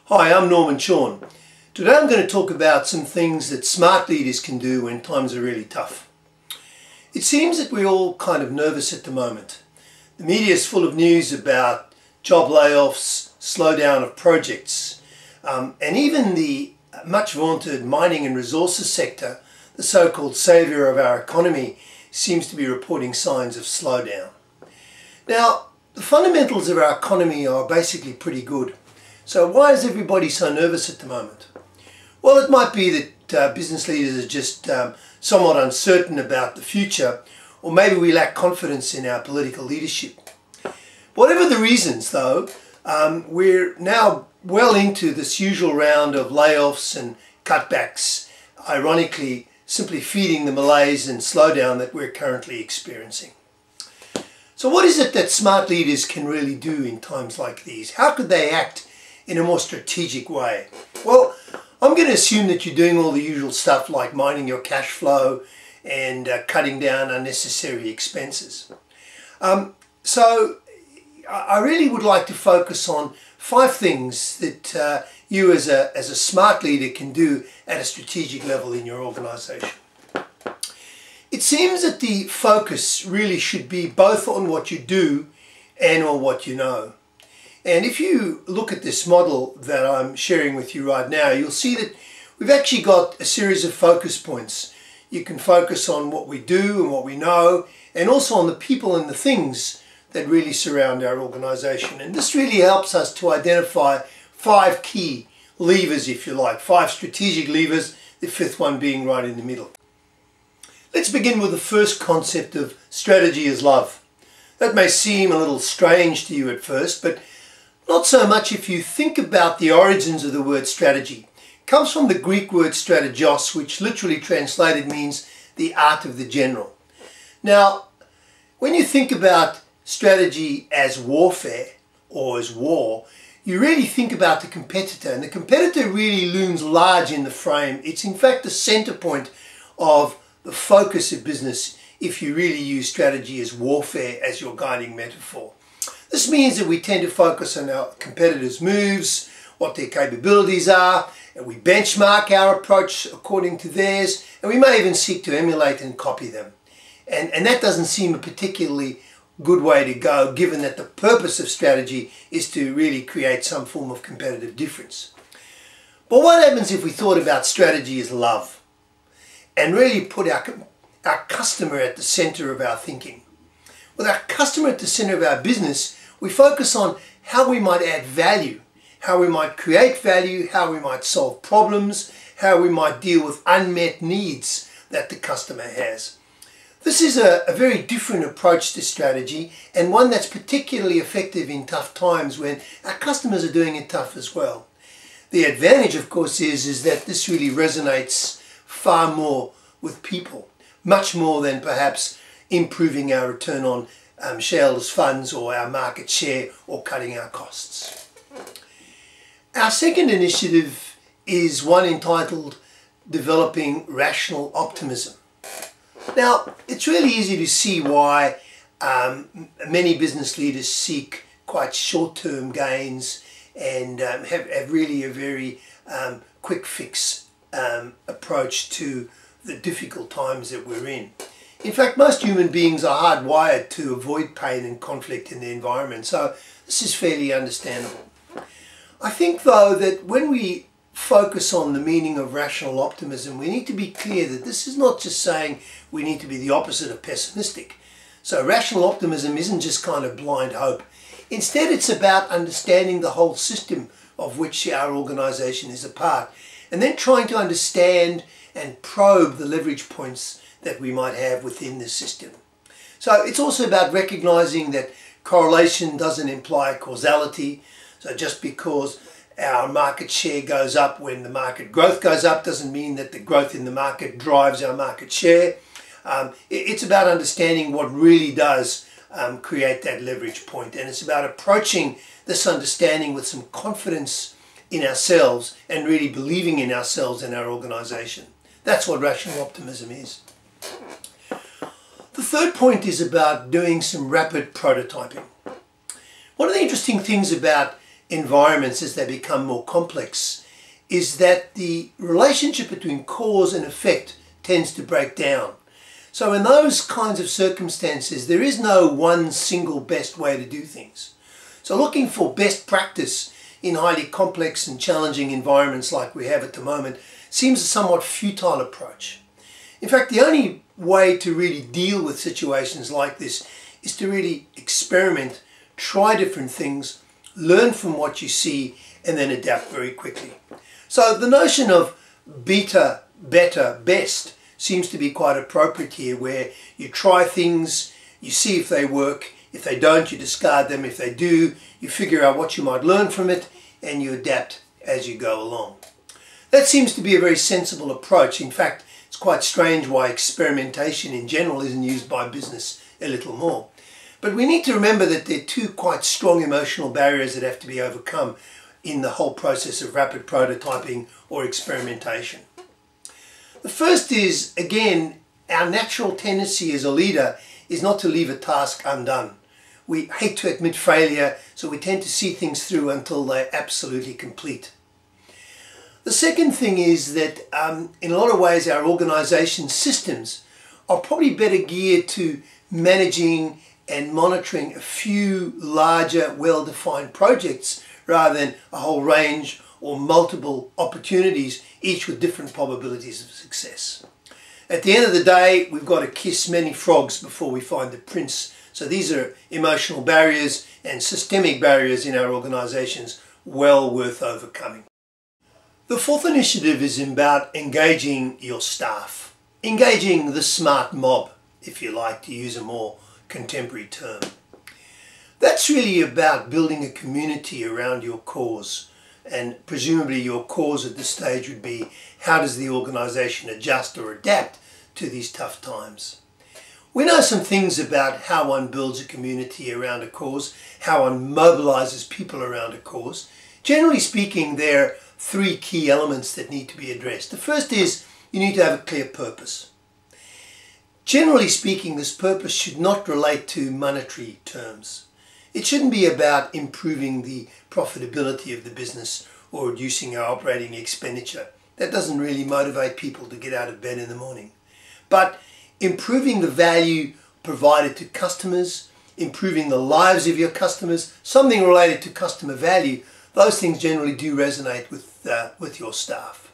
Hi, I'm Norman Shawn. Today I'm going to talk about some things that smart leaders can do when times are really tough. It seems that we're all kind of nervous at the moment. The media is full of news about job layoffs, slowdown of projects, and even the much vaunted mining and resources sector, the so-called saviour of our economy, seems to be reporting signs of slowdown. Now, the fundamentals of our economy are basically pretty good. So why is everybody so nervous at the moment? Well, it might be that business leaders are just somewhat uncertain about the future, or maybe we lack confidence in our political leadership. Whatever the reasons though, we're now well into this usual round of layoffs and cutbacks, ironically simply feeding the malaise and slowdown that we're currently experiencing. So what is it that smart leaders can really do in times like these? How could they act in a more strategic way? Well, I'm going to assume that you're doing all the usual stuff like minding your cash flow and cutting down unnecessary expenses. So I really would like to focus on 5 things that you as a smart leader can do at a strategic level in your organization. It seems that the focus really should be both on what you do and on what you know. And if you look at this model that I'm sharing with you right now, you'll see that we've actually got a series of focus points. You can focus on what we do and what we know, and also on the people and the things that really surround our organization. And this really helps us to identify 5 key levers, if you like, 5 strategic levers, the 5th one being right in the middle. Let's begin with the first concept of strategy is love. That may seem a little strange to you at first, but not so much if you think about the origins of the word strategy. It comes from the Greek word strategos, which literally translated means the art of the general. Now, when you think about strategy as warfare or as war, you really think about the competitor, and the competitor really looms large in the frame. It's in fact the center point of the focus of business if you really use strategy as warfare as your guiding metaphor. This means that we tend to focus on our competitors' moves, what their capabilities are, and we benchmark our approach according to theirs, and we may even seek to emulate and copy them. And that doesn't seem a particularly good way to go, given that the purpose of strategy is to really create some form of competitive difference. But what happens if we thought about strategy as love and really put our customer at the center of our thinking? With our customer at the center of our business, we focus on how we might add value, how we might create value, how we might solve problems, how we might deal with unmet needs that the customer has. This is a very different approach to strategy, and one that's particularly effective in tough times when our customers are doing it tough as well. The advantage, of course, is that this really resonates far more with people, much more than perhaps improving our return on shareholders' funds or our market share or cutting our costs. Our second initiative is one entitled Developing Rational Optimism. Now, it's really easy to see why many business leaders seek quite short-term gains and have really a very quick fix approach to the difficult times that we're in. In fact, most human beings are hardwired to avoid pain and conflict in the environment, so this is fairly understandable. I think, though, that when we focus on the meaning of rational optimism, we need to be clear that this is not just saying we need to be the opposite of pessimistic. So rational optimism isn't just kind of blind hope. Instead, it's about understanding the whole system of which our organization is a part, and then trying to understand and probe the leverage points that we might have within the system. So it's also about recognizing that correlation doesn't imply causality. So just because our market share goes up when the market growth goes up doesn't mean that the growth in the market drives our market share. It's about understanding what really does create that leverage point, and it's about approaching this understanding with some confidence in ourselves and really believing in ourselves and our organization. That's what rational optimism is. The third point is about doing some rapid prototyping. One of the interesting things about environments as they become more complex is that the relationship between cause and effect tends to break down. So in those kinds of circumstances, there is no one single best way to do things. So looking for best practice in highly complex and challenging environments like we have at the moment seems a somewhat futile approach. In fact, the only way to really deal with situations like this is to really experiment, try different things, learn from what you see, and then adapt very quickly. So the notion of better, better, best seems to be quite appropriate here, where you try things, you see if they work. If they don't, you discard them. If they do, you figure out what you might learn from it and you adapt as you go along. That seems to be a very sensible approach. In fact, it's quite strange why experimentation in general isn't used by business a little more. But we need to remember that there are two quite strong emotional barriers that have to be overcome in the whole process of rapid prototyping or experimentation. The first is, again, our natural tendency as a leader is not to leave a task undone. We hate to admit failure, so we tend to see things through until they're absolutely complete. The second thing is that in a lot of ways our organisation systems are probably better geared to managing and monitoring a few larger, well-defined projects rather than a whole range or multiple opportunities, each with different probabilities of success. At the end of the day, we've got to kiss many frogs before we find the prince. So these are emotional barriers and systemic barriers in our organisations well worth overcoming. The fourth initiative is about engaging your staff. Engaging the smart mob, if you like to use a more contemporary term. That's really about building a community around your cause. And presumably your cause at this stage would be, how does the organisation adjust or adapt to these tough times? We know some things about how one builds a community around a cause, how one mobilises people around a cause. Generally speaking, there are three key elements that need to be addressed. The first is you need to have a clear purpose. Generally speaking, this purpose should not relate to monetary terms. It shouldn't be about improving the profitability of the business or reducing our operating expenditure. That doesn't really motivate people to get out of bed in the morning. But improving the value provided to customers, improving the lives of your customers, something related to customer value, those things generally do resonate with your staff.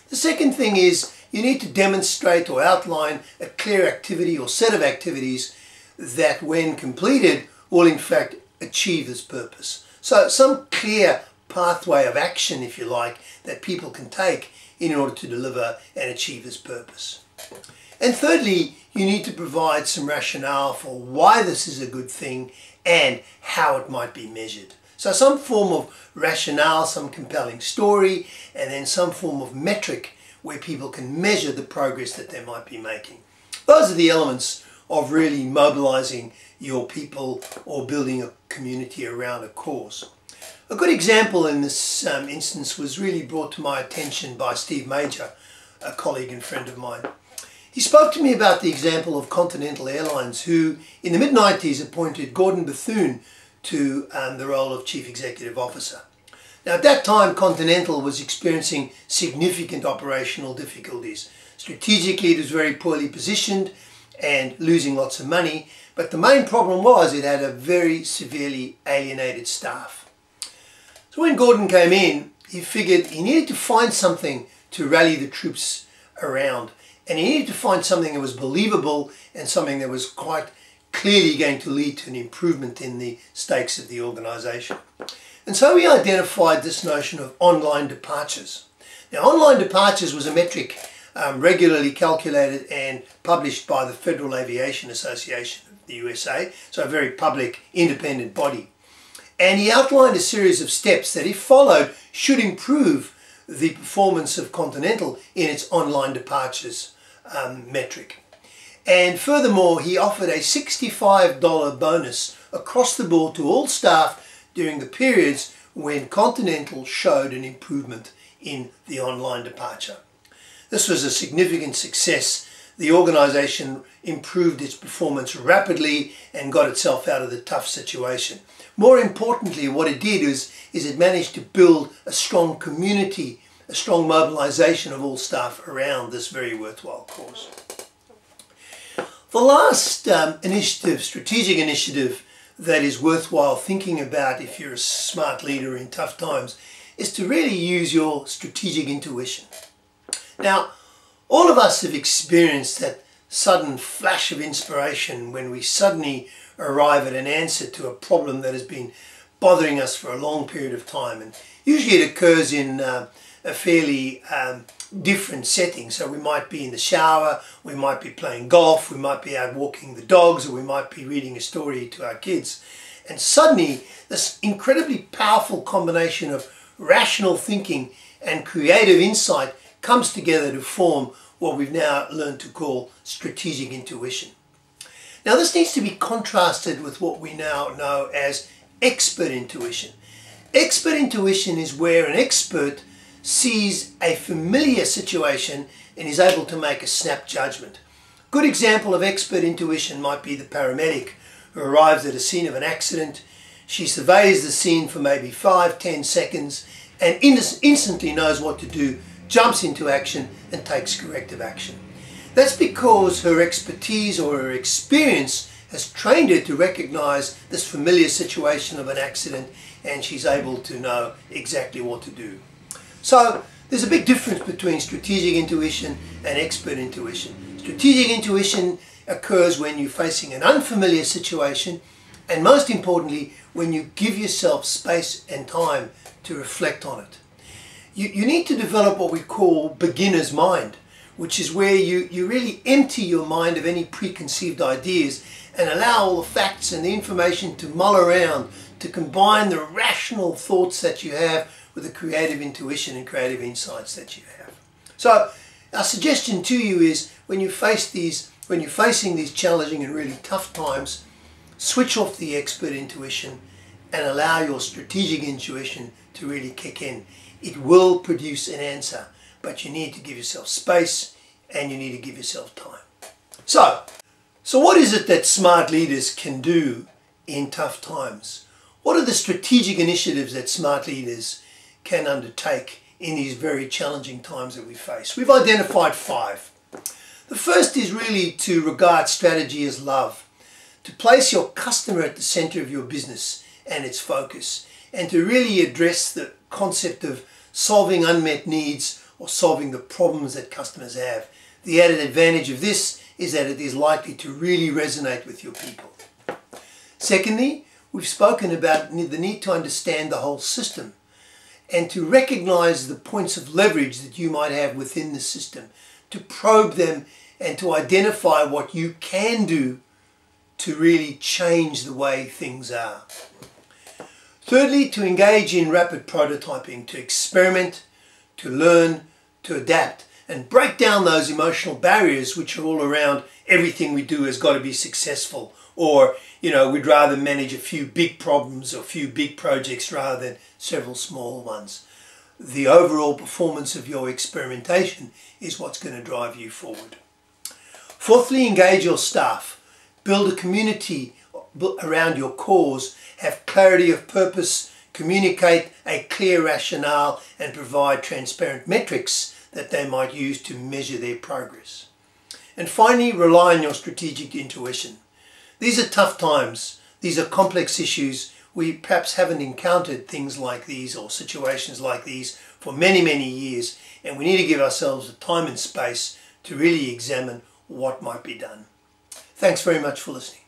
The second thing is you need to demonstrate or outline a clear activity or set of activities that when completed will in fact achieve this purpose. So some clear pathway of action, if you like, that people can take in order to deliver and achieve this purpose. And thirdly, you need to provide some rationale for why this is a good thing and how it might be measured. So some form of rationale, some compelling story, and then some form of metric where people can measure the progress that they might be making. Those are the elements of really mobilizing your people or building a community around a cause. A good example in this instance was really brought to my attention by Steve Major, a colleague and friend of mine. He spoke to me about the example of Continental Airlines, who in the mid-90s appointed Gordon Bethune to the role of Chief Executive Officer. Now at that time Continental was experiencing significant operational difficulties. Strategically it was very poorly positioned and losing lots of money, but the main problem was it had a very severely alienated staff. So when Gordon came in, he figured he needed to find something to rally the troops around, and he needed to find something that was believable and something that was quite clearly going to lead to an improvement in the stakes of the organisation. And so he identified this notion of online departures. Now online departures was a metric regularly calculated and published by the Federal Aviation Association of the USA, so a very public independent body. And he outlined a series of steps that if followed should improve the performance of Continental in its online departures metric. And furthermore, he offered a $65 bonus across the board to all staff during the periods when Continental showed an improvement in the online departure. This was a significant success the organisation improved its performance rapidly and got itself out of the tough situation. More importantly, what it did is it managed to build a strong community, a strong mobilisation of all staff around this very worthwhile cause. The last initiative, strategic initiative, that is worthwhile thinking about if you're a smart leader in tough times is to really use your strategic intuition. Now, all of us have experienced that sudden flash of inspiration when we suddenly arrive at an answer to a problem that has been bothering us for a long period of time, and usually it occurs in a fairly different setting. So we might be in the shower, we might be playing golf, we might be out walking the dogs, or we might be reading a story to our kids, and suddenly this incredibly powerful combination of rational thinking and creative insight comes together to form what we've now learned to call strategic intuition. Now this needs to be contrasted with what we now know as expert intuition. Expert intuition is where an expert sees a familiar situation and is able to make a snap judgment. Good example of expert intuition might be the paramedic who arrives at a scene of an accident. She surveys the scene for maybe 5-10 seconds and instantly knows what to do, jumps into action and takes corrective action. That's because her expertise or her experience has trained her to recognize this familiar situation of an accident, and she's able to know exactly what to do. So there's a big difference between strategic intuition and expert intuition. Strategic intuition occurs when you're facing an unfamiliar situation, and most importantly, when you give yourself space and time to reflect on it. You need to develop what we call beginner's mind, which is where you really empty your mind of any preconceived ideas and allow all the facts and the information to mull around, to combine the rational thoughts that you have with the creative intuition and creative insights that you have. So our suggestion to you is when you're facing these challenging and really tough times, switch off the expert intuition and allow your strategic intuition to really kick in. It will produce an answer, but you need to give yourself space and you need to give yourself time. So what is it that smart leaders can do in tough times? What are the strategic initiatives that smart leaders can undertake in these very challenging times that we face? We've identified 5. The first is really to regard strategy as love, to place your customer at the center of your business and its focus, and to really address the concept of solving unmet needs or solving the problems that customers have. The added advantage of this is that it is likely to really resonate with your people. Secondly, we've spoken about the need to understand the whole system and to recognize the points of leverage that you might have within the system, to probe them and to identify what you can do to really change the way things are. Thirdly, to engage in rapid prototyping, to experiment, to learn, to adapt, and break down those emotional barriers which are all around everything we do has got to be successful, or we'd rather manage a few big problems or a few big projects rather than several small ones. The overall performance of your experimentation is what's going to drive you forward. Fourthly, engage your staff. Build a community around your cause, have clarity of purpose, communicate a clear rationale, and provide transparent metrics that they might use to measure their progress. And finally, rely on your strategic intuition. These are tough times. These are complex issues. We perhaps haven't encountered things like these or situations like these for many, many years, and we need to give ourselves the time and space to really examine what might be done. Thanks very much for listening.